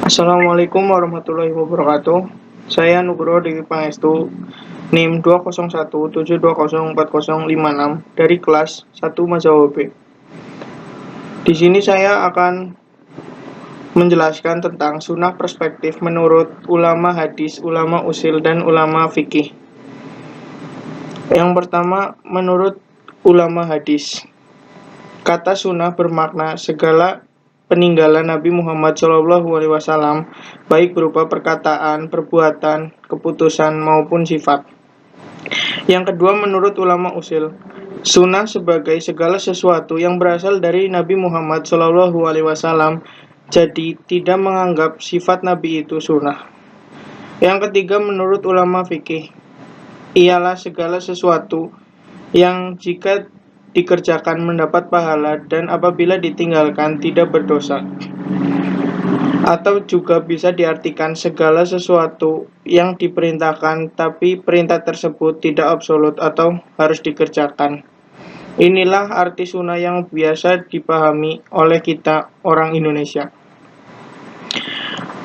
Assalamualaikum warahmatullahi wabarakatuh. Saya Nugroho Dewi Pangestu, NIM 20172040056 dari kelas 1 Mazhab B. Di sini saya akan menjelaskan tentang sunnah perspektif menurut ulama hadis, ulama usil, dan ulama fikih. Yang pertama, menurut ulama hadis, kata sunnah bermakna segala peninggalan Nabi Muhammad SAW, baik berupa perkataan, perbuatan, keputusan, maupun sifat. Yang kedua, menurut ulama usil, sunnah sebagai segala sesuatu yang berasal dari Nabi Muhammad SAW, jadi tidak menganggap sifat Nabi itu sunnah. Yang ketiga, menurut ulama fikih, ialah segala sesuatu yang jika dikerjakan mendapat pahala dan apabila ditinggalkan tidak berdosa. Atau juga bisa diartikan segala sesuatu yang diperintahkan tapi perintah tersebut tidak absolut atau harus dikerjakan. Inilah arti sunnah yang biasa dipahami oleh kita orang Indonesia.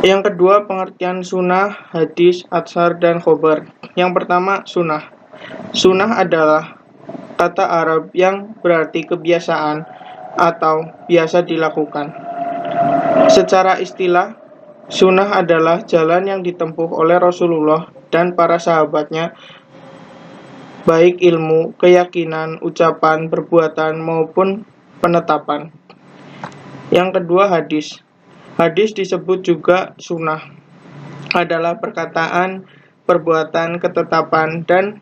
Yang kedua, pengertian sunnah, hadis, atsar, dan khobar. Yang pertama, sunnah. Sunnah adalah kata Arab yang berarti kebiasaan atau biasa dilakukan. Secara istilah, sunnah adalah jalan yang ditempuh oleh Rasulullah dan para sahabatnya, baik ilmu, keyakinan, ucapan, perbuatan, maupun penetapan. Yang kedua, hadis. Hadis disebut juga sunnah, adalah perkataan, perbuatan, ketetapan, dan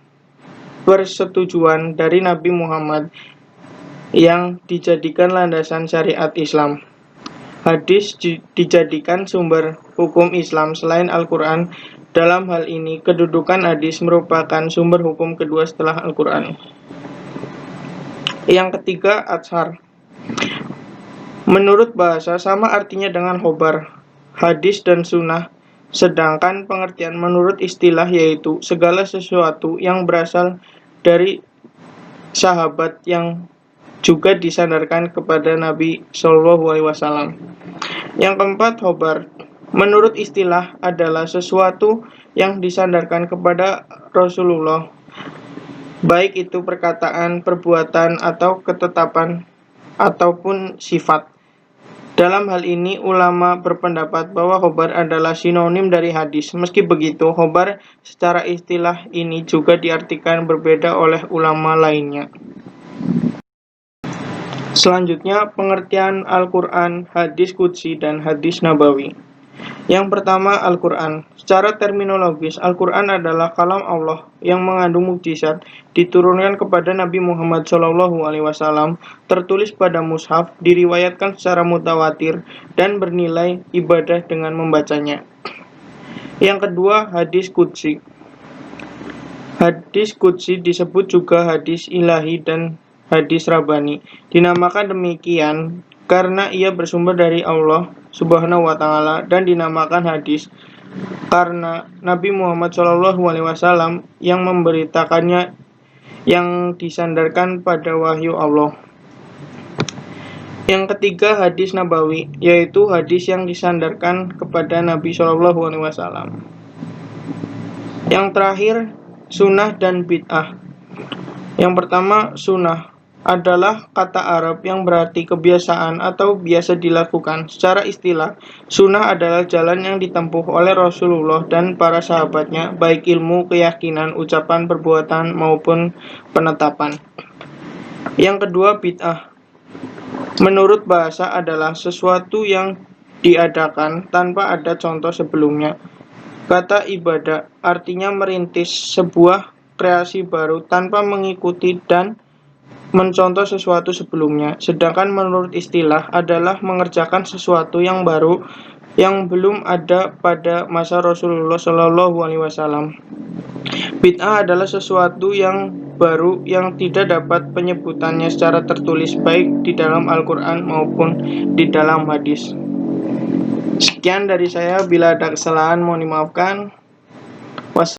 persetujuan dari Nabi Muhammad yang dijadikan landasan syariat Islam. Hadis dijadikan sumber hukum Islam selain Al-Quran. Dalam hal ini, kedudukan hadis merupakan sumber hukum kedua setelah Al-Quran. Yang ketiga, atsar. Menurut bahasa sama artinya dengan khobar, hadis dan sunnah, sedangkan pengertian menurut istilah yaitu segala sesuatu yang berasal dari sahabat yang juga disandarkan kepada Nabi SAW. Yang keempat, khobar. Menurut istilah adalah sesuatu yang disandarkan kepada Rasulullah, baik itu perkataan, perbuatan, atau ketetapan, ataupun sifat. Dalam hal ini, ulama berpendapat bahwa khobar adalah sinonim dari hadis. Meski begitu, khobar secara istilah ini juga diartikan berbeda oleh ulama lainnya. Selanjutnya, pengertian Al-Quran, hadis Qudsi, dan hadis Nabawi. Yang pertama, Al-Quran. Secara terminologis, Al-Quran adalah kalam Allah yang mengandung mukjizat, diturunkan kepada Nabi Muhammad SAW, tertulis pada mushaf, diriwayatkan secara mutawatir, dan bernilai ibadah dengan membacanya. Yang kedua, hadis Qudsi. Hadis Qudsi disebut juga hadis ilahi dan hadis Rabbani. Dinamakan demikian karena ia bersumber dari Allah Subhanahu wa Ta'ala, dan dinamakan hadis karena Nabi Muhammad SAW yang memberitakannya, yang disandarkan pada wahyu Allah. Yang ketiga, hadis Nabawi, yaitu hadis yang disandarkan kepada Nabi SAW. Yang terakhir, sunnah dan bid'ah. Yang pertama, sunnah adalah kata Arab yang berarti kebiasaan atau biasa dilakukan. Secara istilah, sunnah adalah jalan yang ditempuh oleh Rasulullah dan para sahabatnya, baik ilmu, keyakinan, ucapan, perbuatan, maupun penetapan. Yang kedua, bid'ah. Menurut bahasa adalah sesuatu yang diadakan tanpa ada contoh sebelumnya. Kata ibadah artinya merintis sebuah kreasi baru tanpa mengikuti dan mencontoh sesuatu sebelumnya. Sedangkan menurut istilah adalah mengerjakan sesuatu yang baru yang belum ada pada masa Rasulullah SAW. Bid'ah adalah sesuatu yang baru yang tidak dapat penyebutannya secara tertulis baik di dalam Al-Quran maupun di dalam hadis. Sekian dari saya, bila ada kesalahan mohon dimaafkan.